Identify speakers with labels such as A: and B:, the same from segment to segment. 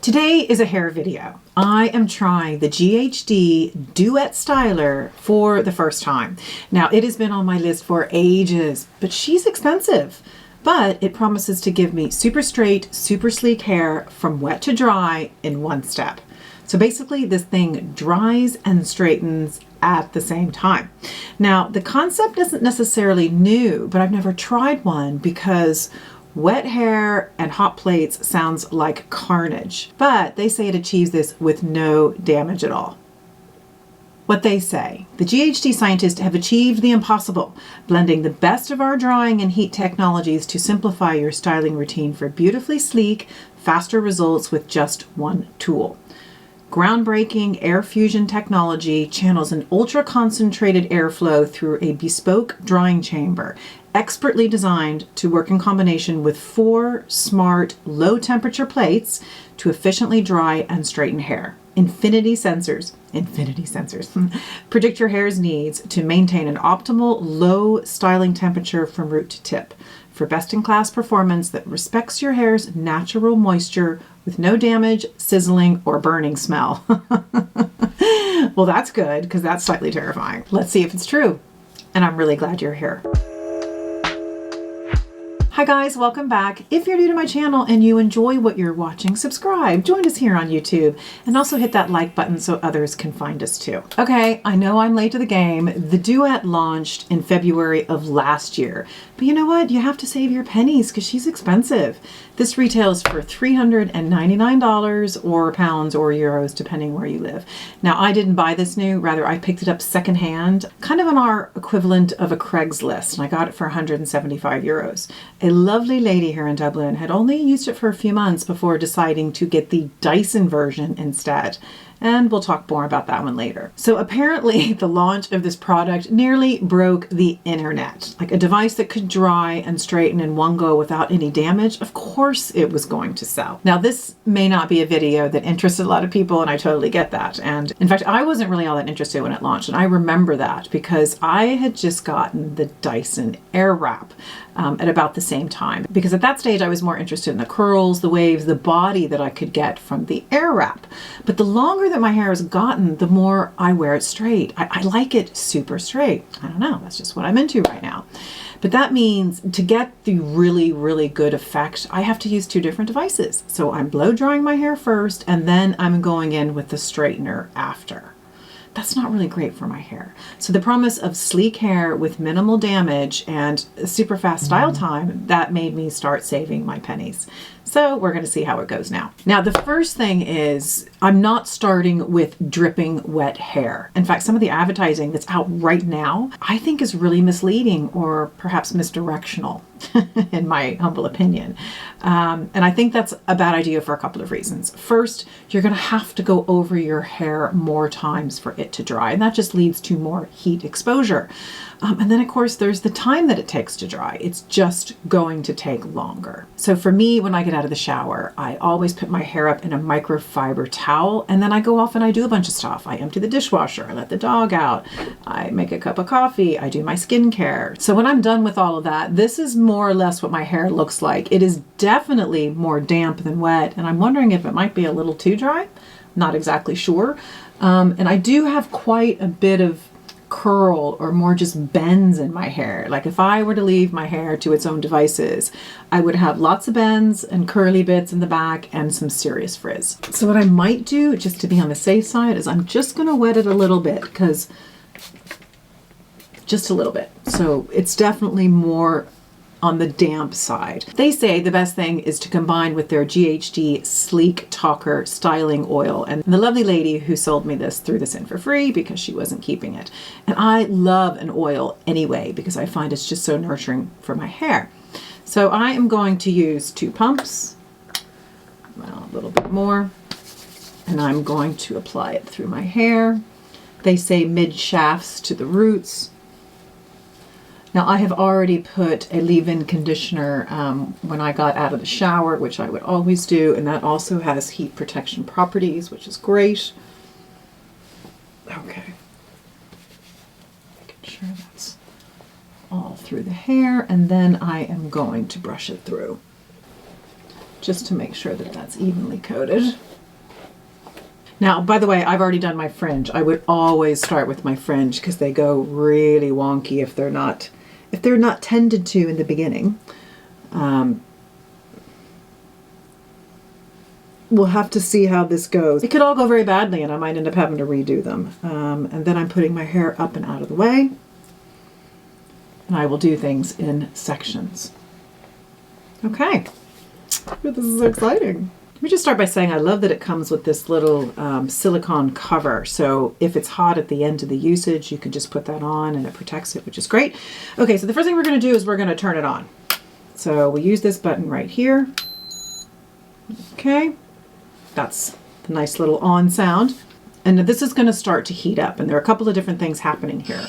A: Today is a hair video. I am trying the GHD Duet styler for the first time. Now, it has been on my list for ages, but she's expensive. But it promises to give me super straight, super sleek hair from wet to dry in one step. So basically, this thing dries and straightens at the same time. Now, the concept isn't necessarily new, but I've never tried one because wet hair and hot plates sounds like carnage, but they say it achieves this with no damage at all. What they say, the GHD scientists have achieved the impossible, blending the best of our drying and heat technologies to simplify your styling routine for beautifully sleek, faster results with just one tool. Groundbreaking air fusion technology channels an ultra-concentrated airflow through a bespoke drying chamber, expertly designed to work in combination with 4 smart, low-temperature plates to efficiently dry and straighten hair. Infinity sensors predict your hair's needs to maintain an optimal low styling temperature from root to tip for best-in-class performance that respects your hair's natural moisture with no damage, sizzling, or burning smell. Well, that's good because that's slightly terrifying. Let's see if it's true. And I'm really glad you're here. Hi guys, welcome back. If you're new to my channel and you enjoy what you're watching, subscribe, join us here on YouTube, and also hit that like button so others can find us too. Okay, I know I'm late to the game. The Duet launched in February of last year, but you know what? You have to save your pennies because she's expensive. This retails for $399 or pounds or euros, depending where you live. Now, I didn't buy this new, rather I picked it up secondhand, kind of on our equivalent of a Craigslist, and I got it for 175 euros. A lovely lady here in Dublin had only used it for a few months before deciding to get the Dyson version instead. And we'll talk more about that one later. So apparently the launch of this product nearly broke the internet. Like a device that could dry and straighten in one go without any damage, of course it was going to sell. Now this may not be a video that interested a lot of people, and I totally get that. And in fact, I wasn't really all that interested when it launched, and I remember that because I had just gotten the Dyson Airwrap at about the same time. Because at that stage I was more interested in the curls, the waves, the body that I could get from the Airwrap. But the longer that my hair has gotten, the more I wear it straight. I like it super straight. I don't know, that's just what I'm into right now. But that means to get the really, really good effect, I have to use 2 different devices. So I'm blow drying my hair first, and then I'm going in with the straightener after. That's not really great for my hair. So the promise of sleek hair with minimal damage and super fast style time, that made me start saving my pennies. So we're going to see how it goes now. Now, the first thing is I'm not starting with dripping wet hair. In fact, some of the advertising that's out right now, I think is really misleading or perhaps misdirectional in my humble opinion. And I think that's a bad idea for a couple of reasons. First, you're going to have to go over your hair more times for it to dry, and that just leads to more heat exposure. And then of course there's the time that it takes to dry. It's just going to take longer. So for me, when I get out of the shower, I always put my hair up in a microfiber towel, and then I go off and I do a bunch of stuff. I empty the dishwasher, I let the dog out, I make a cup of coffee, I do my skincare. So when I'm done with all of that, this is more or less what my hair looks like. It is definitely more damp than wet, and I'm wondering if it might be a little too dry. Not exactly sure. And I do have quite a bit of curl or more just bends in my hair. Like if I were to leave my hair to its own devices, I would have lots of bends and curly bits in the back and some serious frizz. So what I might do, just to be on the safe side, is I'm just going to wet it a little bit, because just a little bit. So it's definitely more on the damp side. They say the best thing is to combine with their GHD Sleek Talker styling oil. And the lovely lady who sold me this threw this in for free because she wasn't keeping it. And I love an oil anyway because I find it's just so nurturing for my hair. So I am going to use 2 pumps, well, a little bit more, and I'm going to apply it through my hair. They say mid shafts to the roots. Now I have already put a leave-in conditioner when I got out of the shower, which I would always do, and that also has heat protection properties, which is great. Okay. Making sure that's all through the hair, and then I am going to brush it through just to make sure that that's evenly coated. Now, by the way, I've already done my fringe. I would always start with my fringe because they go really wonky if they're not tended to in the beginning. We'll have to see how this goes. It could all go very badly and I might end up having to redo them. And then I'm putting my hair up and out of the way. And I will do things in sections. Okay. This is so exciting. Let me just start by saying I love that it comes with this little silicone cover. So if it's hot at the end of the usage, you can just put that on and it protects it, which is great. Okay, so the first thing we're going to do is we're going to turn it on. So we use this button right here. Okay, that's the nice little on sound. And this is going to start to heat up. And there are a couple of different things happening here.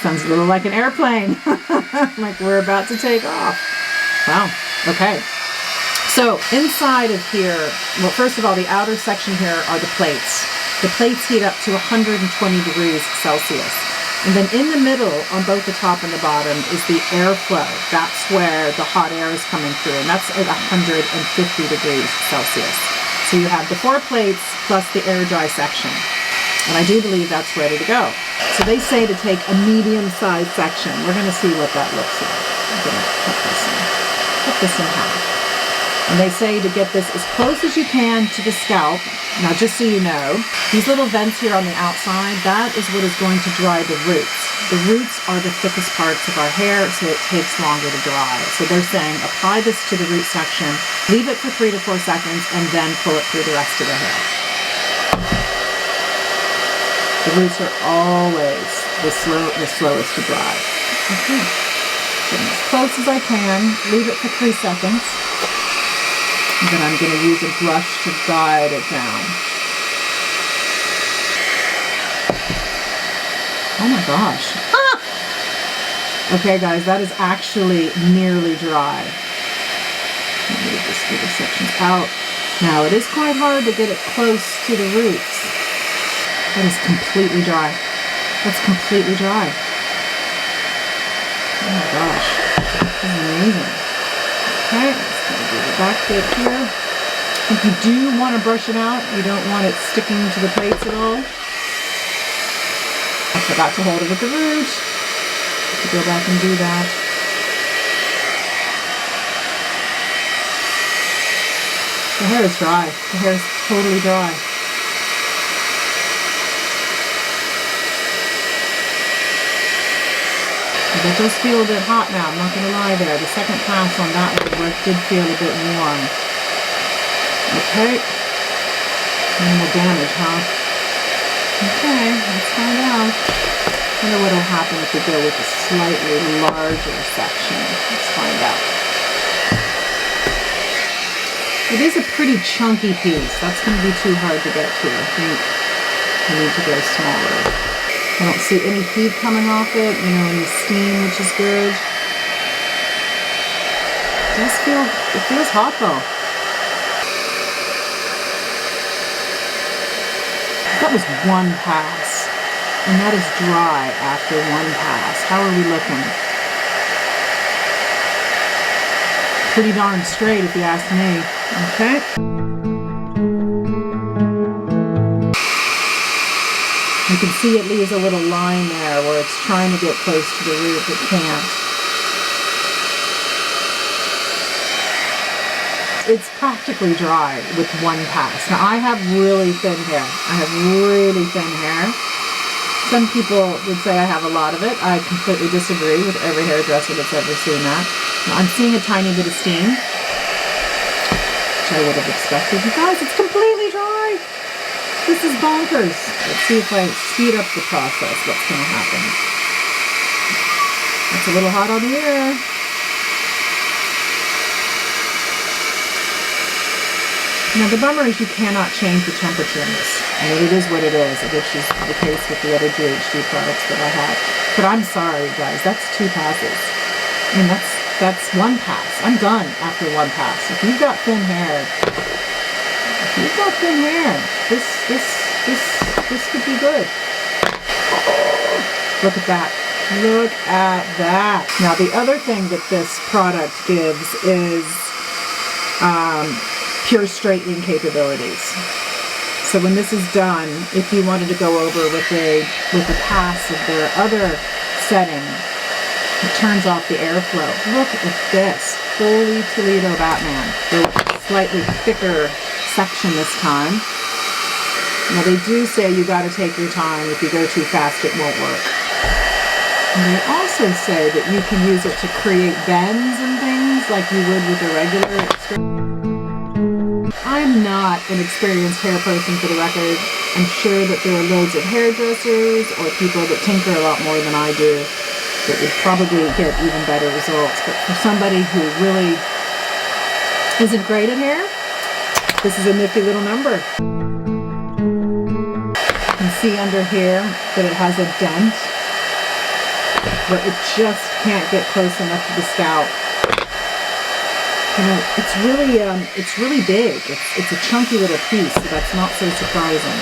A: Sounds a little like an airplane, like we're about to take off. Wow, okay. So inside of here, well, first of all, the outer section here are the plates. The plates heat up to 120 degrees Celsius. And then in the middle, on both the top and the bottom, is the airflow. That's where the hot air is coming through, and that's at 150 degrees Celsius. So you have the 4 plates plus the air dry section. And I do believe that's ready to go. So they say to take a medium-sized section. We're going to see what that looks like. I'm going to cut this in half. And they say to get this as close as you can to the scalp. Now, just so you know, these little vents here on the outside, that is what is going to dry the roots. The roots are the thickest parts of our hair, so it takes longer to dry. So they're saying apply this to the root section, leave it for 3 to 4 seconds, and then pull it through the rest of the hair. The roots are always the slowest to dry. Okay. Getting as close as I can. Leave it for 3 seconds. And then I'm going to use a brush to guide it down. Oh my gosh. Ah! Okay guys, that is actually nearly dry. Move this little section out. Now it is quite hard to get it close to the roots. That is completely dry. That's completely dry. Oh my gosh. This is amazing. Okay, just going to do the back bit here. If you do want to brush it out, you don't want it sticking to the plates at all. I forgot to hold it at the root. Have to go back and do that. The hair is dry. The hair is totally dry. It does feel a bit hot now, I'm not going to lie there. The second pass on that one did feel a bit warm. Okay. Minimal damage, huh? Okay, let's find out. I wonder what will happen if we go with a slightly larger section. Let's find out. It is a pretty chunky piece. That's going to be too hard to get to. I think we need to go smaller. I don't see any heat coming off it, you know, any steam, which is good. It feels hot though. That was one pass, and that is dry after one pass. How are we looking? Pretty darn straight if you ask me. Okay. You can see it leaves a little line there where it's trying to get close to the root but can't. It's practically dry with one pass. Now I have really thin hair. Some people would say I have a lot of it. I completely disagree with every hairdresser that's ever seen that. Now, I'm seeing a tiny bit of steam, which I would have expected. You guys, it's completely dry. This is bonkers. Let's see if I speed up the process, what's going to happen. It's a little hot on the air. Now the bummer is you cannot change the temperature in this. I mean, it is what it is, which is the case with the other GHD products that I have. But I'm sorry, guys, that's 2 passes. I mean, that's 1 pass. I'm done after 1 pass. If you've got thin hair, this could be good. Look at that. Look at that. Now the other thing that this product gives is pure straightening capabilities. So when this is done, if you wanted to go over with a pass of their other setting, it turns off the airflow. Look at this, fully Toledo Batman. The slightly thicker section this time. Now they do say you got to take your time. If you go too fast, it won't work. And they also say that you can use it to create bends and things like you would with a regular. I'm not an experienced hair person, for the record. I'm sure that there are loads of hairdressers or people that tinker a lot more than I do that would probably get even better results. But for somebody who really isn't great at hair, this is a nifty little number. You can see under here that it has a dent, but it just can't get close enough to the scalp. You know, it's really big. It's a chunky little piece, so that's not so surprising.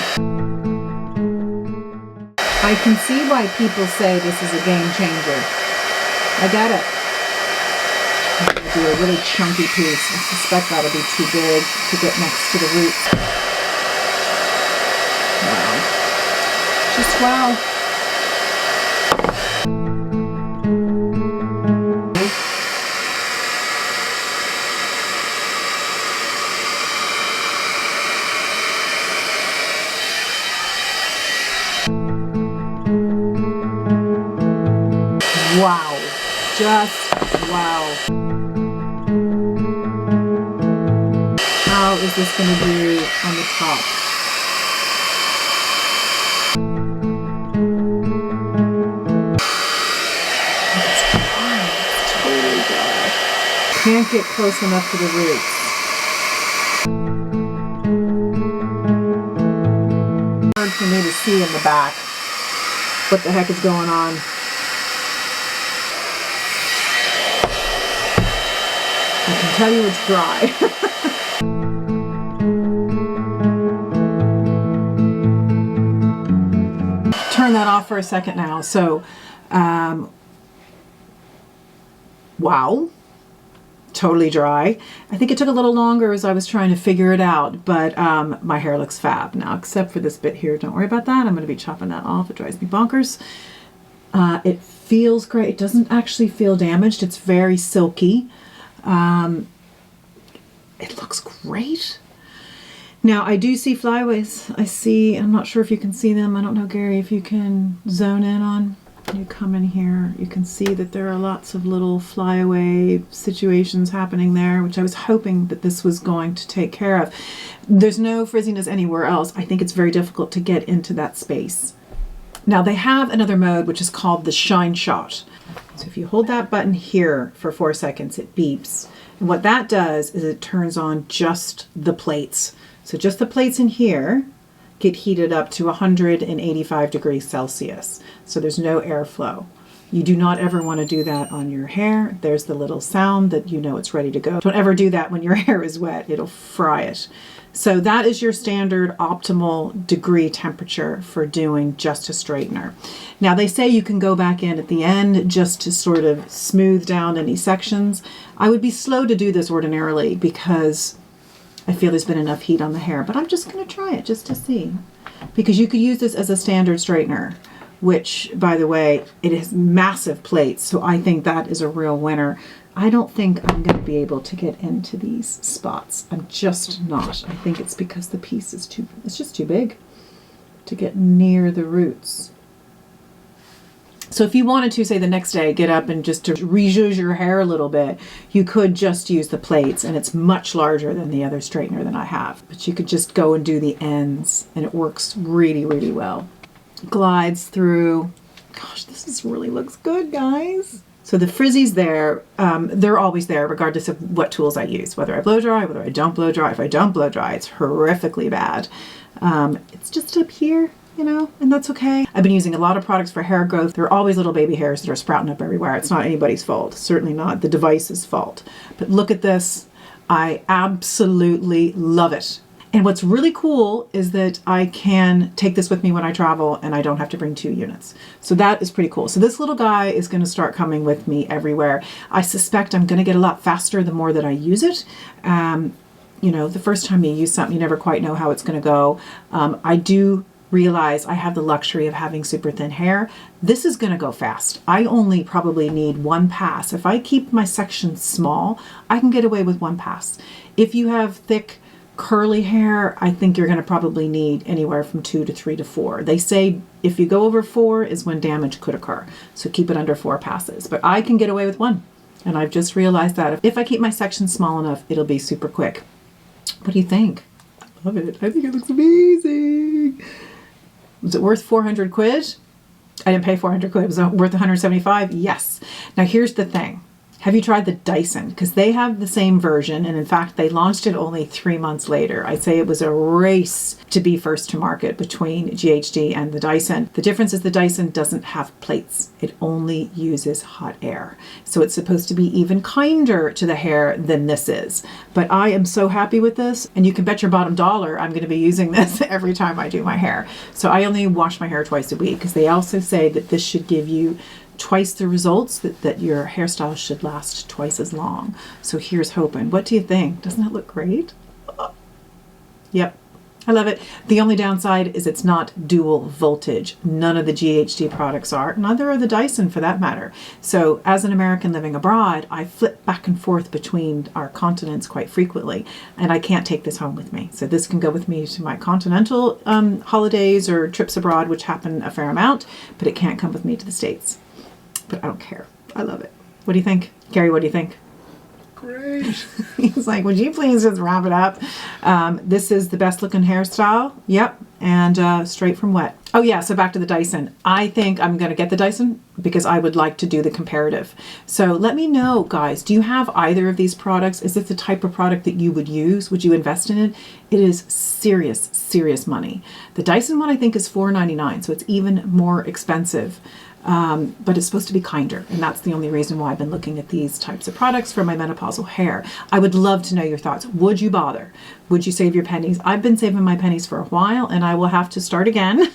A: I can see why people say this is a game changer. I get it. I'm going to do a really chunky piece. I suspect that'll be too big to get next to the roots. Wow. Just wow. Wow, just wow. How is this going to do on the top? It's dry, it's totally dry. Can't get close enough to the roots. Hard for me to see in the back what the heck is going on. I can tell you it's dry. Turn that off for a second now. So, wow, totally dry. I think it took a little longer as I was trying to figure it out, but my hair looks fab now, except for this bit here. Don't worry about that. I'm going to be chopping that off. It drives me bonkers. It feels great. It doesn't actually feel damaged. It's very silky. It looks great. Now I do see flyaways. I'm not sure if you can see them. I don't know, Gary, if you can zone in on. You come in here, you can see that there are lots of little flyaway situations happening there, which I was hoping that this was going to take care of. There's no frizziness anywhere else. I think it's very difficult to get into that space. Now they have another mode which is called the Shine Shot. So if you hold that button here for 4 seconds, it beeps. And what that does is it turns on just the plates. So just the plates in here get heated up to 185 degrees Celsius. So there's no airflow. You do not ever want to do that on your hair. There's the little sound that you know it's ready to go. Don't ever do that when your hair is wet. It'll fry it. So that is your standard optimal degree temperature for doing just a straightener. Now they say you can go back in at the end just to sort of smooth down any sections. I would be slow to do this ordinarily because I feel there's been enough heat on the hair, but I'm just going to try it just to see. Because you could use this as a standard straightener, which, by the way, it has massive plates, so I think that is a real winner. I don't think I'm going to be able to get into these spots. I'm just not. I think it's because the piece is it's just too big to get near the roots. So if you wanted to, say the next day, get up and just to rejudge your hair a little bit, you could just use the plates, and it's much larger than the other straightener that I have. But you could just go and do the ends, and it works really, really well. Glides through. Gosh, this really looks good, guys. So the frizzies there, they're always there regardless of what tools I use, whether I blow dry, whether I don't blow dry. If I don't blow dry, it's horrifically bad. It's just up here, you know, and that's okay. I've been using a lot of products for hair growth. There are always little baby hairs that are sprouting up everywhere. It's not anybody's fault, certainly not the device's fault. But look at this. I absolutely love it. And what's really cool is that I can take this with me when I travel and I don't have to bring 2 units. So that is pretty cool. So this little guy is going to start coming with me everywhere. I suspect I'm going to get a lot faster the more that I use it. You know, the first time you use something, you never quite know how it's going to go. I do realize I have the luxury of having super thin hair. This is going to go fast. I only probably need 1 pass. If I keep my section small, I can get away with 1 pass. If you have thick, curly hair, I think you're going to probably need anywhere from 2 to 3 to 4. They say if you go over 4 is when damage could occur. So keep it under 4 passes. But I can get away with 1. And I've just realized that if I keep my section small enough, it'll be super quick. What do you think? I love it. I think it looks amazing. Was it worth 400 quid? I didn't pay 400 quid. Was it worth 175? Yes. Now here's the thing. Have you tried the Dyson? Because they have the same version, and in fact, they launched it only 3 months later. I'd say it was a race to be first to market between GHD and the Dyson. The difference is the Dyson doesn't have plates. It only uses hot air. So it's supposed to be even kinder to the hair than this is. But I am so happy with this, and you can bet your bottom dollar I'm going to be using this every time I do my hair. So I only wash my hair twice a week, because they also say that this should give you twice the results, that your hairstyle should last twice as long. So here's hoping. What do you think? Doesn't that look great? Oh. Yep, I love it. The only downside is it's not dual voltage. None of the GHD products are, neither are the Dyson for that matter. So as an American living abroad, I flip back and forth between our continents quite frequently, and I can't take this home with me. So this can go with me to my continental holidays or trips abroad, which happen a fair amount, but it can't come with me to the States. But I don't care. I love it. What do you think? Gary, what do you think?
B: Great.
A: He's like, would you please just wrap it up? This is the best looking hairstyle. Yep. And straight from wet. Oh yeah, so back to the Dyson. I think I'm going to get the Dyson because I would like to do the comparative. So let me know, guys, do you have either of these products? Is this the type of product that you would use? Would you invest in it? It is serious, serious money. The Dyson one I think is $4.99, so it's even more expensive. But it's supposed to be kinder, and that's the only reason why I've been looking at these types of products for my menopausal hair. I would love to know your thoughts. Would you bother? Would you save your pennies? I've been saving my pennies for a while, and I will have to start again.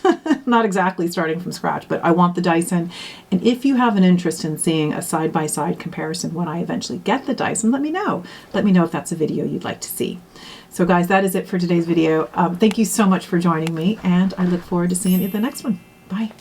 A: Not exactly starting from scratch, but I want the Dyson. And if you have an interest in seeing a side-by-side comparison when I eventually get the Dyson, let me know. Let me know if that's a video you'd like to see. So guys, that is it for today's video. Thank you so much for joining me, and I look forward to seeing you in the next one. Bye.